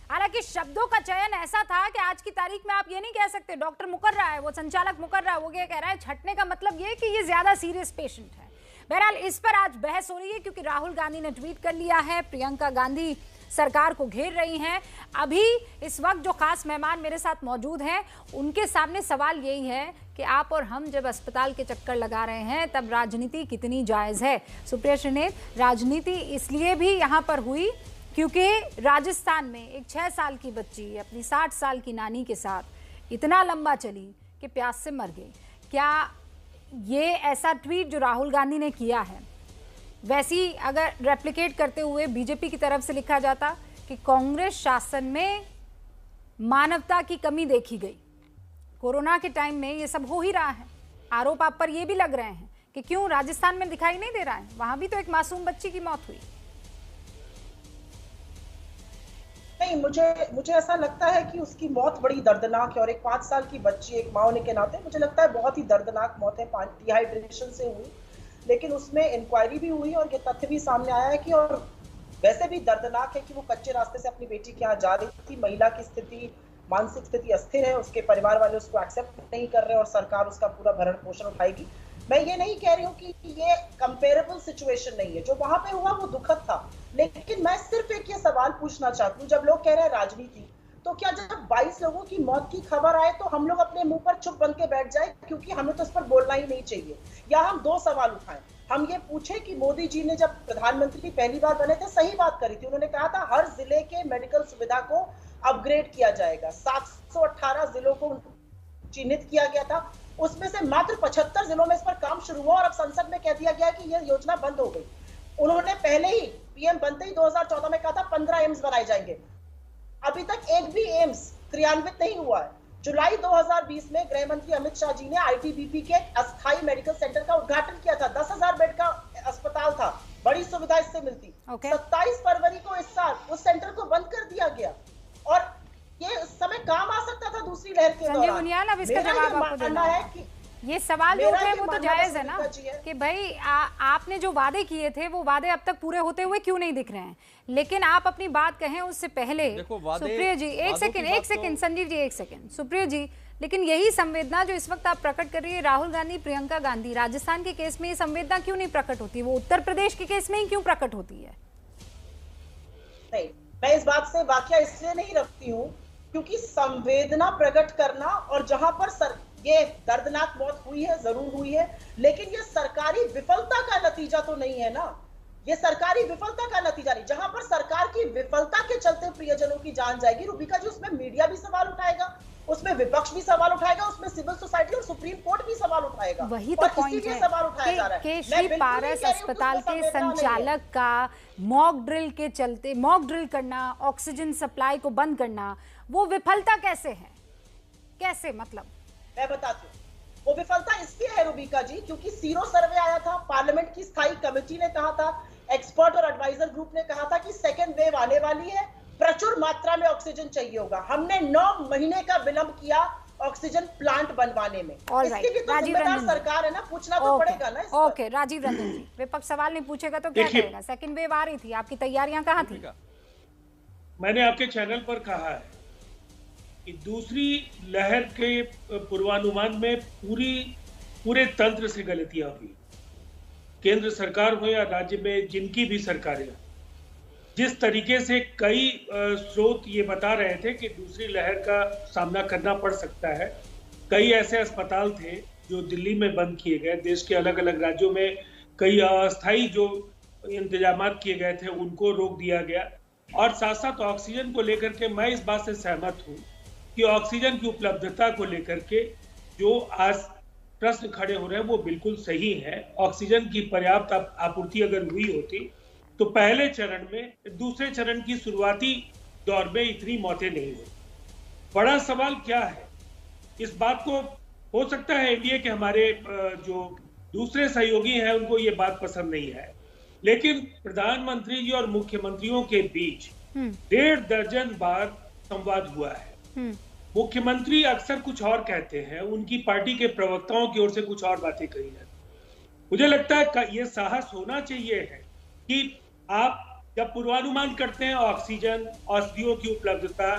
हालांकि शब्दों का चयन ऐसा था कि आज की तारीख में आप ये नहीं कह सकते डॉक्टर मुकर रहा है, वो संचालक मुकर रहा है, वो क्या कह रहा है, छटने का मतलब ये कि ये ज्यादा सीरियस पेशेंट है। बहरहाल इस पर आज बहस हो रही है, क्योंकि राहुल गांधी ने ट्वीट कर लिया है, प्रियंका गांधी सरकार को घेर रही हैं। अभी इस वक्त जो खास मेहमान मेरे साथ मौजूद हैं, उनके सामने सवाल यही है कि आप और हम जब अस्पताल के चक्कर लगा रहे हैं, तब राजनीति कितनी जायज़ है। सुप्रिया श्रीनेत, राजनीति इसलिए भी यहाँ पर हुई क्योंकि राजस्थान में एक 6 साल की बच्ची अपनी 60 साल की नानी के साथ इतना लंबा चली कि प्यास से मर गई। क्या ये ऐसा ट्वीट जो राहुल गांधी ने किया है, वैसी अगर रेप्लिकेट करते हुए बीजेपी की तरफ से लिखा जाता कि कांग्रेस शासन में मानवता की कमी देखी गई, कोरोना के टाइम में ये सब हो ही रहा है, आरोप आप पर ये भी लग रहे हैं कि क्यों राजस्थान में दिखाई नहीं दे रहा है, वहां भी तो एक मासूम बच्ची की मौत हुई। नहीं, मुझे ऐसा लगता है कि उसकी मौत बड़ी दर्दनाक है, और एक 5 साल की बच्ची, एक माँ होने के नाते मुझे लगता है बहुत ही दर्दनाक मौत है, डिहाइड्रेशन से हुई। लेकिन उसमें इंक्वायरी भी हुई और ये तथ्य भी सामने आया है कि और वैसे भी दर्दनाक है कि वो कच्चे रास्ते से अपनी बेटी के यहाँ जा रही थी, महिला की स्थिति, मानसिक स्थिति अस्थिर है, उसके परिवार वाले उसको एक्सेप्ट नहीं कर रहे और सरकार उसका पूरा भरण पोषण उठाएगी। मैं ये नहीं कह रही हूँ कि ये कंपेरेबल सिचुएशन नहीं है, जो वहां पे हुआ वो दुखद था, लेकिन मैं सिर्फ एक ये सवाल पूछना चाहती हूँ, जब लोग कह रहे हैं राजनीति, तो क्या जब 22 लोगों की मौत की खबर आए तो हम लोग अपने मुंह पर चुप बन के बैठ जाए, क्योंकि हमें तो इस पर बोलना ही नहीं चाहिए, या हम दो सवाल उठाएं। हम ये पूछे कि मोदी जी ने जब प्रधानमंत्री पहली बार बने थे सही बात करी थी, उन्होंने कहा था हर जिले के मेडिकल सुविधा को अपग्रेड किया जाएगा, 718 जिलों को चिन्हित किया गया था, उसमें से मात्र 75 जिलों में इस पर काम शुरू हुआ और अब संसद में कह दिया गया कि यह योजना बंद हो गई। उन्होंने पहले ही पीएम बनते ही 2014 में कहा था 15 एम्स बनाए जाएंगे, अभी तक एक भी एम्स क्रियान्वित नहीं हुआ है। जुलाई 2020 में गृह मंत्री अमित शाह जी ने आईटीबीपी के अस्थायी मेडिकल सेंटर का उद्घाटन किया था, 10,000 बेड का अस्पताल था, बड़ी सुविधा इससे मिलती। 27 फरवरी को इस साल उस सेंटर को बंद कर दिया गया और ये उस समय काम आ सकता था दूसरी लहर के दौरान। उनियाल, अब इसका जवाब आपको देना है कि ये सवाल जो उठ रहे हैं वो तो जायज है ना कि भाई आपने जो वादे किए थे वो वादे अब तक पूरे होते हुए क्यों नहीं दिख रहे हैं, लेकिन आप अपनी बात कहें उससे पहले सुप्रिया जी एक सेकंड संजीव जी एक सेकंड सुप्रिया जी, लेकिन यही संवेदना जो इस वक्त आप प्रकट कर रही है राहुल गांधी, प्रियंका गांधी, राजस्थान के केस में ये संवेदना क्यों नहीं प्रकट होती, वो उत्तर प्रदेश के केस में ही क्यों प्रकट होती है? नहीं, मैं इस बात से वाकया इसलिए नहीं रखती हूँ क्योंकि संवेदना प्रकट करना और जहां पर ये दर्दनाक मौत हुई है, जरूर हुई है, लेकिन ये सरकारी विफलता का नतीजा तो नहीं है ना, ये सरकारी विफलता का नतीजा नहीं। जहां पर सरकार की विफलता के चलते प्रियजनों की जान जाएगी, रूबिका जी, उसमें मीडिया भी सवाल उठाएगा, उसमें विपक्ष भी सवाल उठाएगा, उसमें सिविल सोसाइटी और सुप्रीम कोर्ट भी सवाल उठाएगा। वही तो पॉइंट है सवाल उठाया जा रहा है कि श्री पारस अस्पताल के संचालक का मॉक ड्रिल के चलते, मॉक ड्रिल करना, ऑक्सीजन सप्लाई को बंद करना, वो विफलता कैसे है, कैसे, मतलब मैं बताती हूँ। वो विफलता इसलिए है रूबिका जी क्योंकि सीरो सर्वे आया था, पार्लियामेंट की स्थायी कमेटी ने कहा था, एक्सपर्ट और एडवाइजर ग्रुप ने कहा था कि सेकेंड वेव आने वाली है, प्रचुर मात्रा में ऑक्सीजन चाहिए होगा। हमने 9 महीने का विलंब किया ऑक्सीजन प्लांट बनवाने में। इसके लिए तो जिम्मेदार सरकार है ना, पूछना तो पड़ेगा ना। ओके, राजीव रंजन जी, विपक्ष सवाल नहीं पूछेगा तो क्या करेगा? सेकेंड वेव आ रही थी, आपकी तैयारियां कहाँ थी? मैंने आपके चैनल पर कहा है कि दूसरी लहर के पूर्वानुमान में पूरे तंत्र से गलतियां हुई। केंद्र सरकार हो या राज्य में जिनकी भी सरकारें, जिस तरीके से कई स्रोत ये बता रहे थे कि दूसरी लहर का सामना करना पड़ सकता है, कई ऐसे अस्पताल थे जो दिल्ली में बंद किए गए, देश के अलग अलग राज्यों में कई अस्थायी जो इंतजाम किए गए थे उनको रोक दिया गया। और साथ साथ ऑक्सीजन को लेकर के मैं इस बात से सहमत हूँ कि ऑक्सीजन की उपलब्धता को लेकर के जो आज प्रश्न खड़े हो रहे हैं वो बिल्कुल सही है। ऑक्सीजन की पर्याप्त आपूर्ति अगर हुई होती तो पहले चरण में, दूसरे चरण की शुरुआती दौर में इतनी मौतें नहीं हुई। बड़ा सवाल क्या है, इस बात को हो सकता है एनडीए के हमारे जो दूसरे सहयोगी हैं उनको ये बात पसंद नहीं है, लेकिन प्रधानमंत्री जी और मुख्यमंत्रियों के बीच 1.5 दर्जन बार संवाद हुआ है। मुख्यमंत्री अक्सर कुछ और कहते हैं, उनकी पार्टी के प्रवक्ताओं की ओर से कुछ और बातें कही जाती। मुझे लगता है ये साहस होना चाहिए है कि आप जब पूर्वानुमान करते हैं ऑक्सीजन, औषधियों की उपलब्धता,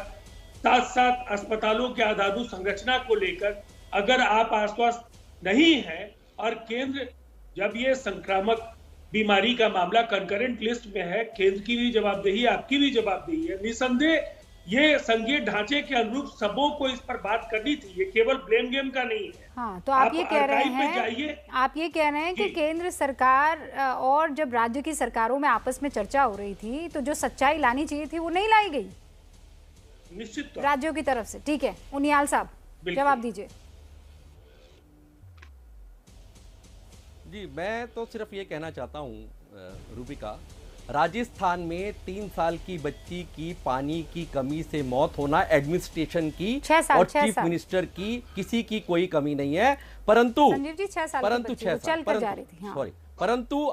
साथ साथ अस्पतालों के आधारभूत संरचना को लेकर अगर आप आश्वस्त नहीं है और केंद्र जब ये संक्रामक बीमारी का मामला कंकरेंट लिस्ट में है, केंद्र की भी जवाबदेही, आपकी भी जवाबदेही है। निसंदेह ये संघीय ढांचे के अनुरूप सबों को इस पर बात करनी थी, ये केवल ब्लेम गेम का नहीं है। हाँ, तो आप ये कह रहे हैं कि केंद्र सरकार और जब राज्य की सरकारों में आपस में चर्चा हो रही थी तो जो सच्चाई लानी चाहिए थी वो नहीं लाई गई निश्चित राज्यों की तरफ से। ठीक है, उनियाल साहब जवाब दीजिए। जी, मैं तो सिर्फ ये कहना चाहता हूँ रूबिका, राजस्थान में 3 साल की बच्ची की पानी की कमी से मौत होना एडमिनिस्ट्रेशन की और चीफ मिनिस्टर की किसी की कोई कमी नहीं है, परंतु 6 साल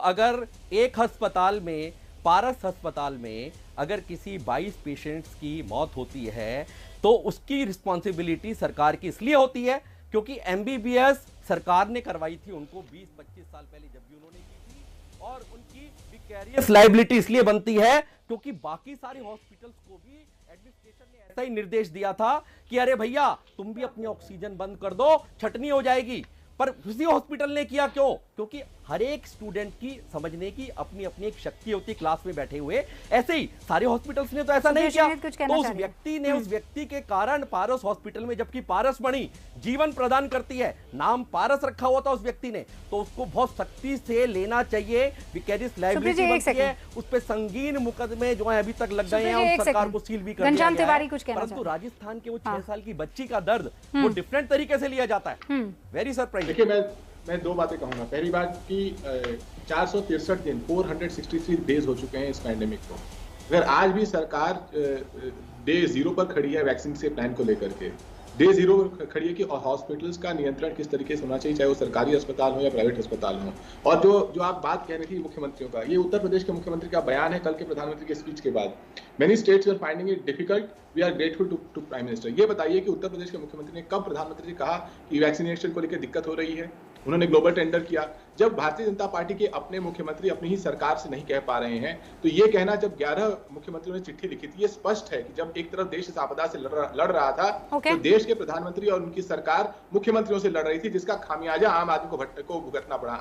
अगर एक अस्पताल में, पारस अस्पताल में अगर किसी 22 पेशेंट्स की मौत होती है तो उसकी रिस्पॉन्सिबिलिटी सरकार की इसलिए होती है क्योंकि एमबीबीएस सरकार ने करवाई थी उनको 20-25 साल पहले जब भी उन्होंने की थी, और उनकी विकैरियस लायबिलिटी इसलिए बनती है क्योंकि बाकी सारे हॉस्पिटल्स को भी एडमिनिस्ट्रेशन ने ऐसा ही निर्देश दिया था कि अरे भैया तुम भी अपनी ऑक्सीजन बंद कर दो, छटनी हो जाएगी। पर किसी हॉस्पिटल ने किया क्यों? क्योंकि हर एक स्टूडेंट की समझने की अपनी अपनी एक शक्ति होती है क्लास में बैठे हुए। ऐसे ही सारे हॉस्पिटल्स ने तो ऐसा नहीं किया। तो उस व्यक्ति ने, उस व्यक्ति के कारण पारस हॉस्पिटल में, जबकि पारस मणि जीवन प्रदान करती है, नाम पारस रखा हुआ था उस व्यक्ति ने, तो उसको बहुत सख्ती से लेना चाहिए। विकैरियस लायबिलिटी बनती है, उस पर संगीन मुकदमे जो है अभी तक लग गए हैं और सरकार को सील भी कर दिया गया है। परंतु राजस्थान के वो 6 साल की बच्ची का दर्द वो डिफरेंट तरीके से लिया जाता है। Very surprising. देखिए, मैं 2 बातें कहूंगा। पहली बात कि 463 दिन 463 डेज हो चुके हैं इस पैंडेमिक को। अगर आज भी सरकार डे 0 पर खड़ी है वैक्सीन से प्लान को लेकर के, डे 0 पर खड़ी है कि हॉस्पिटल्स का नियंत्रण किस तरीके से होना चाहिए, चाहे वो सरकारी अस्पताल हो या प्राइवेट अस्पताल हो। और जो आप बात कह रही थी मुख्यमंत्रियों का, ये उत्तर प्रदेश के मुख्यमंत्री का बयान है कल के प्रधानमंत्री के स्पीच के बाद। Many states are finding it difficult, we are grateful to prime minister. ये बताइए कि उत्तर प्रदेश के मुख्यमंत्री ने कब प्रधानमंत्री से कहा कि वैक्सीनेशन को लेकर दिक्कत हो रही है? उन्होंने ग्लोबल टेंडर किया। जब भारतीय जनता पार्टी के अपने मुख्यमंत्री अपनी ही सरकार से नहीं कह पा रहे हैं, तो ये कहना, जब 11 मुख्यमंत्रियों ने चिट्ठी लिखी थी, ये स्पष्ट है कि जब एक तरफ देश इस आपदा से लड़ रहा था, तो देश के प्रधानमंत्री और उनकी सरकार मुख्यमंत्रियों से लड़ रही थी, जिसका खामियाजा आम आदमी को भुगतना पड़ा।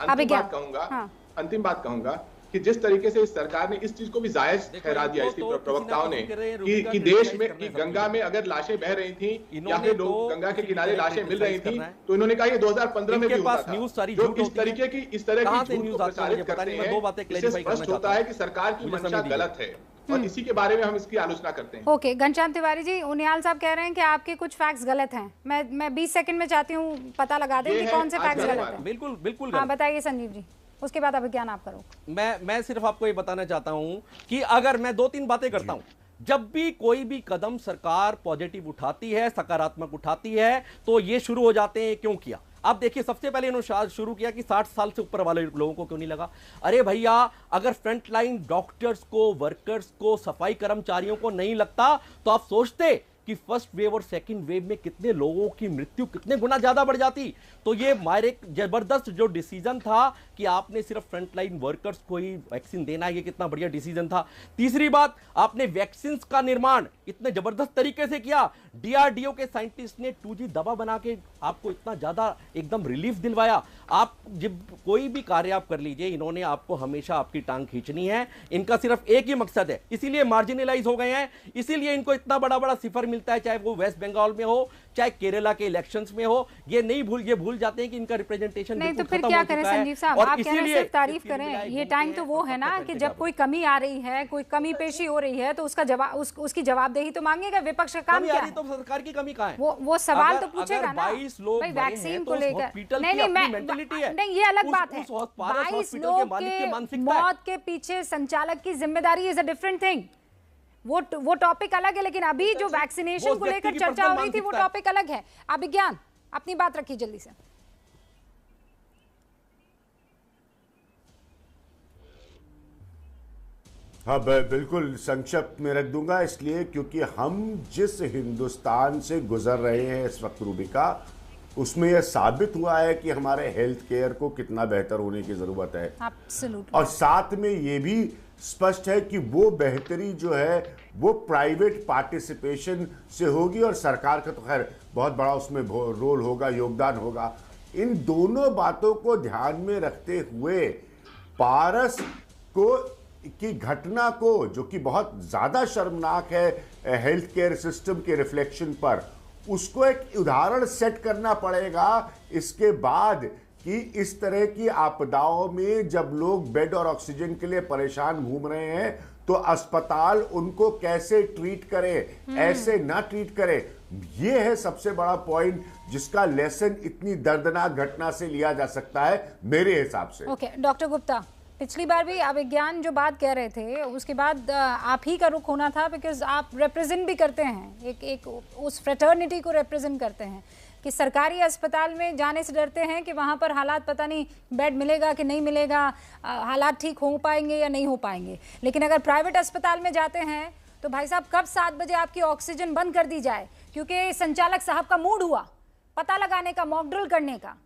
अंतिम बात कहूंगा कि जिस तरीके से इस सरकार ने इस चीज को भी जायज ठहरा दिया, इसके प्रवक्ताओं ने, कि देश में, कि गंगा में अगर लाशें बह रही थी या फिर लोग गंगा के किनारे लाशें मिल रही थी, तो इन्होंने कहा ये 2015 में भी होता था। जो इस तरह की झूठ को प्रचारित करते हैं, इससे स्पष्ट होता है कि सरकार की मंशा गलत है और इसी के बारे में हम इसकी आलोचना करते हैं। ओके, घनश्याम तिवारी जी, उनियाल साहब कह रहे हैं कि आपके कुछ फैक्ट्स गलत हैं। मैं 20 सेकंड में चाहती हूँ पता लगा दें कि कौन से फैक्ट्स गलत हैं। बिल्कुल बिल्कुल। हाँ, बताइए संजीव जी, उसके बाद अभिज्ञान आप करो। मैं सिर्फ आपको ये बताना चाहता हूं कि अगर मैं 2-3 बातें करता हूं, जब भी कोई भी कदम सरकार पॉजिटिव उठाती है, सकारात्मक उठाती है, तो ये शुरू हो जाते हैं क्यों किया। आप देखिए, सबसे पहले इन्होंने शुरू किया कि 60 साल से ऊपर वाले लोगों को क्यों नहीं लगा। अरे भैया, अगर फ्रंटलाइन डॉक्टर्स को, वर्कर्स को, सफाई कर्मचारियों को नहीं लगता, तो आप सोचते कि फर्स्ट वेव और सेकंड वेव में कितने लोगों की मृत्यु कितने गुना ज्यादा बढ़ जाती। तो ये हमारे एक जबरदस्त जो डिसीजन था कि आपने सिर्फ फ्रंटलाइन वर्कर्स को ही वैक्सीन देना, ये कितना बढ़िया डिसीजन था। तीसरी बात, आपने वैक्सीन का निर्माण इतने जबरदस्त तरीके से किया। डीआरडीओ के साइंटिस्ट ने 2G दवा बना के आपको इतना ज्यादा एकदम रिलीफ दिलवाया। आप जब कोई भी कार्य आप कर लीजिए, इन्होंने आपको हमेशा आपकी टांग खींचनी है। इनका सिर्फ एक ही मकसद है, इसीलिए मार्जिनलाइज हो गए हैं, इसीलिए इनको इतना बड़ा बड़ा सिफर मिलता है, चाहे वो वेस्ट बंगाल में हो, चाहे केरला के इलेक्शंस में हो। ये भूल जाते हैं कि इनका रिप्रेजेंटेशन नहीं, तो फिर क्या करें संजीव साहब, आप कह रहे हैं सिर्फ तारीफ करें। ये टाइम तो वो है ना कि जब कोई कमी आ रही है, कोई कमी पेशी हो रही है, तो उसका जवाब, उसकी जवाबदेही तो मांगेगा। विपक्ष का काम क्या है? तो सरकार की कमी कहाँ है? वो सवाल तो पूछेगा ना। 22 लोग वैक्सीन को लेकर नहीं, ये अलग बात है। 22 लोग के मौत के पीछे संचालक की जिम्मेदारी इज अ डिफरेंट थिंग। वो टॉपिक अलग है, लेकिन अभी जो वैक्सीनेशन को लेकर चर्चा हो रही थी वो टॉपिक अलग है। अभिज्ञान, अपनी बात रखिए जल्दी से। हाँ, बिल्कुल संक्षिप्त में रख दूंगा, इसलिए क्योंकि हम जिस हिंदुस्तान से गुजर रहे हैं इस वक्त रूबिका, उसमें यह साबित हुआ है कि हमारे हेल्थ केयर को कितना बेहतर होने की जरूरत है। Absolutely. और साथ में ये भी स्पष्ट है कि वो बेहतरी जो है वो प्राइवेट पार्टिसिपेशन से होगी और सरकार का तो खैर बहुत बड़ा उसमें रोल होगा, योगदान होगा। इन दोनों बातों को ध्यान में रखते हुए पारस की घटना को, जो कि बहुत ज्यादा शर्मनाक है हेल्थ केयर सिस्टम के रिफ्लेक्शन पर, उसको एक उदाहरण सेट करना पड़ेगा इसके बाद कि इस तरह की आपदाओं में जब लोग बेड और ऑक्सीजन के लिए परेशान घूम रहे हैं तो अस्पताल उनको कैसे ट्रीट करे, ऐसे ना ट्रीट करे। ये है सबसे बड़ा पॉइंट जिसका लेसन इतनी दर्दनाक घटना से लिया जा सकता है मेरे हिसाब से। ओके, डॉक्टर गुप्ता, पिछली बार भी अभिज्ञान जो बात कह रहे थे उसके बाद आप ही का रुख होना था, बिकॉज आप रिप्रेजेंट भी करते हैं, एक उस फ्रेटर्निटी को रिप्रेजेंट करते हैं कि सरकारी अस्पताल में जाने से डरते हैं कि वहाँ पर हालात पता नहीं बेड मिलेगा कि नहीं मिलेगा, हालात ठीक हो पाएंगे या नहीं हो पाएंगे। लेकिन अगर प्राइवेट अस्पताल में जाते हैं तो भाई साहब कब 7 बजे आपकी ऑक्सीजन बंद कर दी जाए क्योंकि संचालक साहब का मूड हुआ पता लगाने का, मॉक ड्रिल करने का,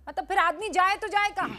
मतलब फिर आदमी जाए तो जाए कहाँ?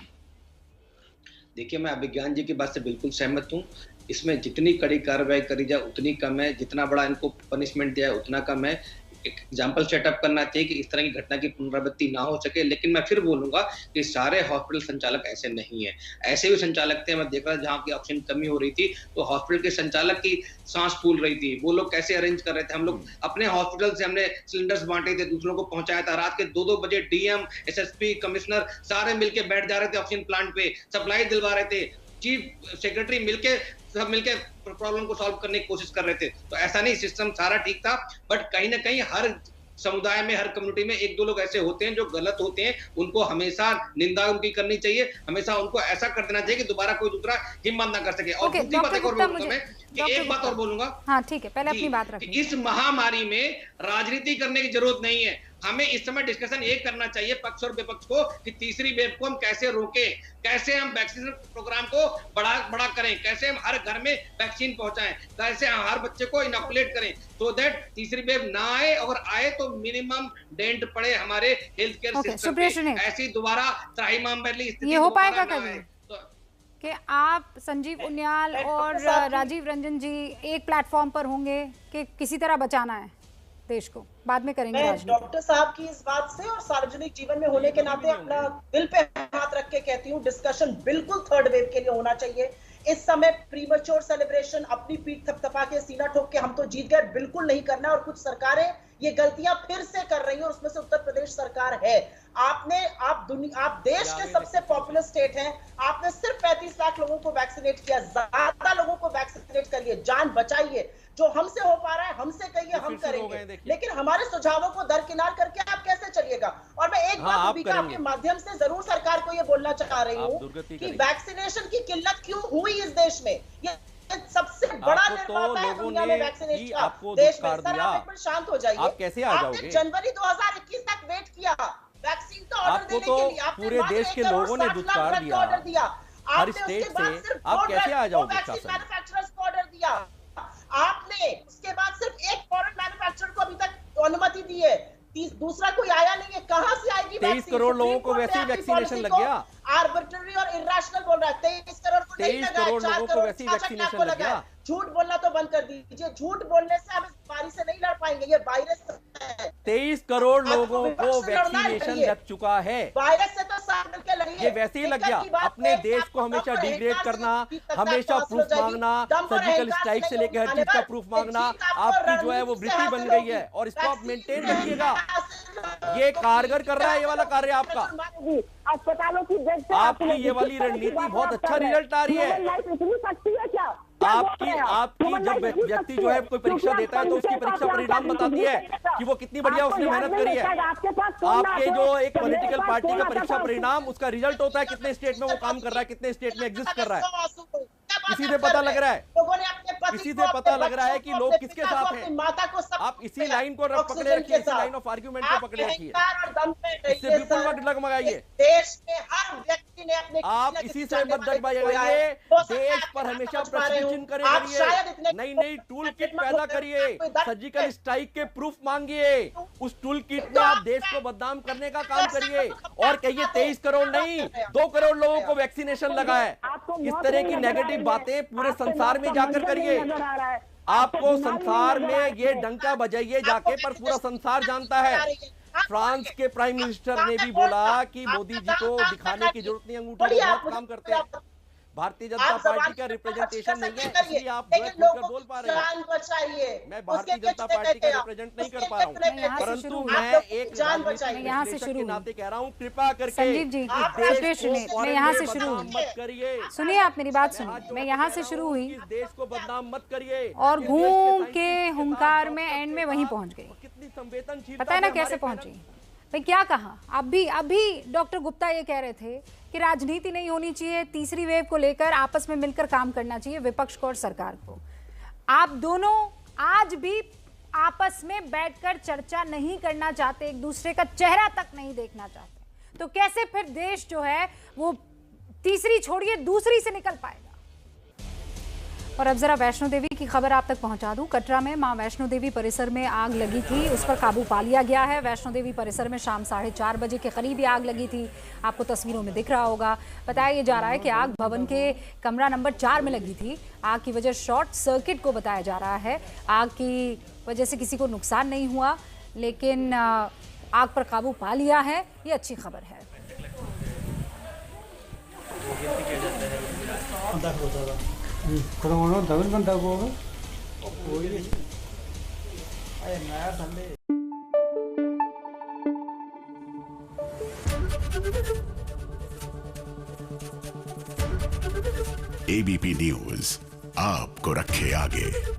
देखिए, मैं अभिज्ञान जी की बात से बिल्कुल सहमत हूँ। इसमें जितनी कड़ी कार्रवाई करी जाए उतनी कम है, जितना बड़ा इनको पनिशमेंट दिया है उतना कम है। एक एग्जाम्पल सेटअप करना चाहिए कि इस तरह की घटना की पुनरावृत्ति ना हो सके। लेकिन मैं फिर बोलूंगा कि सारे हॉस्पिटल संचालक ऐसे नहीं है। ऐसे भी संचालक थे, मैं देख रहा था जहाँ की ऑक्सीजन कमी हो रही थी तो हॉस्पिटल के संचालक की सांस फूल रही थी। वो लोग कैसे अरेंज कर रहे थे? हम लोग अपने हॉस्पिटल से हमने सिलेंडर्स बांटे थे, दूसरों को पहुंचाया था। रात के 2-2 बजे डीएम, एसएसपी, कमिश्नर सारे मिलके बैठ जा रहे थे ऑक्सीजन प्लांट पे, सप्लाई दिलवा रहे थे। चीफ सेक्रेटरी मिलके सब मिलके प्रॉब्लम को सॉल्व करने की कोशिश कर रहे थे। तो ऐसा नहीं, सिस्टम सारा ठीक था, बट कहीं ना कहीं हर समुदाय में, हर कम्युनिटी में 1-2 लोग ऐसे होते हैं जो गलत होते हैं। उनको हमेशा निंदा उनकी करनी चाहिए, हमेशा उनको ऐसा कर देना चाहिए कि दोबारा कोई दूसरा हिम्मत ना कर सके। और दूसरी बात एक और बोलूंगा मैं, एक बात और बोलूंगा। हाँ ठीक है, पहले अपनी बात रखिए। इस महामारी में राजनीति करने की जरूरत नहीं है। हमें इस समय डिस्कशन ये करना चाहिए पक्ष और विपक्ष को कि तीसरी वेव को हम कैसे रोकें, कैसे हम वैक्सीन प्रोग्राम को बड़ा करें, कैसे हम हर घर में वैक्सीन पहुंचाएं, कैसे हम हर बच्चे को इनोकुलेट करें, सो दैट तीसरी वेव ना आए। अगर आए तो मिनिमम डेंट पड़े हमारे हेल्थ केयर सिस्टम पे। ऐसी दोबारा त्राहिमाम ये हो पाएगा कभी कि आप संजीव उनियाल और राजीव रंजन जी एक प्लेटफॉर्म पर होंगे कि किसी तरह बचाना है देश को? बाद में करेंगे। मैं डॉक्टर साहब की इस बात से और सार्वजनिक जीवन में होने के नाते अपना दिल पे हाथ रख के कहती हूँ, डिस्कशन बिल्कुल थर्ड वेव के लिए होना चाहिए। इस समय प्रीमैच्योर सेलिब्रेशन, अपनी पीठ थपथपा के सीना ठोक के हम तो जीत गए, बिल्कुल नहीं करना। और कुछ सरकारें ये गलतियां फिर से कर रही हैं, उसमें से उत्तर प्रदेश सरकार है। आप देश के सबसे पॉपुलर स्टेट हैं, आपने सिर्फ 35 लाख लोगों को वैक्सीनेट किया। ज्यादा लोगों को वैक्सीनेट करिए, जान बचाइए। जो हमसे हो पा रहा है हमसे कहिए, हम करेंगे। लेकिन हमारे सुझावों को दरकिनार करके आप कैसे चलिएगा? और मैं एक बात भूमिका आपके माध्यम से जरूर सरकार को ये बोलना चाह रही हूँ कि वैक्सीनेशन की किल्लत क्यों हुई इस देश में। ये सबसे बड़ा निर्माता है दुनिया में वैक्सीनेशन का देश में। सर आप एक मिनट शांत हो जाइए। आप कैसे आ जाओगे? आपने जनवरी 2021 तक वेट किया वैक्सीन का ऑर्डर देने के लिए। आपने पूरे देश के लोगों ने दुत्कार दिया हर स्टेट से, आप कैसे आ जाओगे? मैन्युफैक्चरर्स को ऑर्डर दिया आपने, उसके बाद सिर्फ एक फॉरेन मैन्युफैक्चरर को अभी तक अनुमति दी है, दूसरा कोई आया नहीं है। कहां से आएगी? 23 करोड़ लोगों को वैसे ही वैक्सीनेशन लग गया। आर्बिट्ररी और इरेशनल बोल रहा है। 23 करोड़ को नहीं लगा, 4 करोड़ वैसे ही वैक्सीनेशन लग गया। झूठ बोलना तो बंद कर दीजिए। झूठ बोलने से हम इस बीमारी से नहीं लड़ पाएंगे। ये वायरस है। 23 करोड़ लोगों को वैक्सीनेशन लग चुका है। वायरस से तो साथ मिलकर लड़िए। ये वैसे ही लग गया। अपने देश को हमेशा डिग्रेड करना, हमेशा प्रूफ मांगना, सर्जिकल स्ट्राइक से लेकर हर चीज का प्रूफ मांगना, आपकी जो है वो वृत्ति बन गई है। और इसको आप मेंटेन रखिएगा। ये कारगर कर रहा है ये वाला कार्य आपका। अस्पतालों की आपकी ये वाली रणनीति बहुत अच्छा रिजल्ट आ रही है। आपकी जब व्यक्ति जो है कोई परीक्षा देता है तो उसकी परीक्षा परिणाम बताती है कि वो कितनी बढ़िया उसने मेहनत करी है। आपके जो एक पॉलिटिकल पार्टी का परीक्षा परिणाम, उसका रिजल्ट होता है कितने स्टेट में वो काम कर रहा है, कितने स्टेट में एग्जिस्ट कर रहा है। इसी से पता लग रहा है, इसी से पता लग रहा है कि लोग किसके साथ हैं। आप इसी लाइन को पकड़े रखिए, इसी लाइन ऑफ आर्ग्यूमेंट को पकड़े रखिए, इससे बिल्कुल मत डगमगाइए। देश में हर व्यक्ति ने अपने आप इसी से मत डगमगाइए। देश पर हमेशा प्रश्न करिए, नई नई टूल किट पैदा करिए, सर्जिकल स्ट्राइक के प्रूफ मांगिए, उस टूल किट में आप देश को बदनाम करने का काम करिए और कहिए 23 करोड़ नहीं 2 करोड़ लोगों को वैक्सीनेशन लगा है। इस तरह की नेगेटिव बातें पूरे संसार में जाकर करिए। आपको संसार में ये डंका बजाइए जाके, पर पूरा संसार जानता है। फ्रांस के प्राइम मिनिस्टर ने भी बोला कि मोदी जी को दिखाने की जरूरत नहीं, अंगूठे बहुत काम करते हैं। भारतीय जनता पार्टी का रिप्रेजेंटेशन नहीं है, इसलिए आप बोल पा रहे हैं। मैं भारतीय जनता पार्टी का रिप्रेजेंट नहीं कर पा रहा हूँ, परंतु मैं एक यहाँ से शुरू नाते कह रहा हूँ, कृपा करके संजीव जी मैं यहाँ से शुरू मत करिए। सुनिए, आप मेरी बात सुनिए। मैं यहाँ से शुरू हुई, देश को बदनाम मत करिए, और घूम के हुंकार में एंड में वहीं पहुँच गई। कितनी संवेदनशील, पता है ना कैसे पहुंची? भाई क्या कहा? अभी डॉक्टर गुप्ता ये कह रहे थे कि राजनीति नहीं होनी चाहिए, तीसरी वेव को लेकर आपस में मिलकर काम करना चाहिए विपक्ष को और सरकार को। आप दोनों आज भी आपस में बैठकर चर्चा नहीं करना चाहते, एक दूसरे का चेहरा तक नहीं देखना चाहते, तो कैसे फिर देश जो है वो तीसरी छोड़िए दूसरी से निकल पाएगा? और अब जरा वैष्णो देवी की खबर आप तक पहुंचा दूं। कटरा में मां वैष्णो देवी परिसर में आग लगी थी, उस पर काबू पा लिया गया है। वैष्णो देवी परिसर में शाम 4:30 बजे के करीब ही आग लगी थी, आपको तस्वीरों में दिख रहा होगा। बताया जा रहा है कि आग भवन के कमरा नंबर 4 में लगी थी। आग की वजह शॉर्ट सर्किट को बताया जा रहा है। आग की वजह से किसी को नुकसान नहीं हुआ, लेकिन आग पर काबू पा लिया है, ये अच्छी खबर है। ABP न्यूज आपको रखे आगे।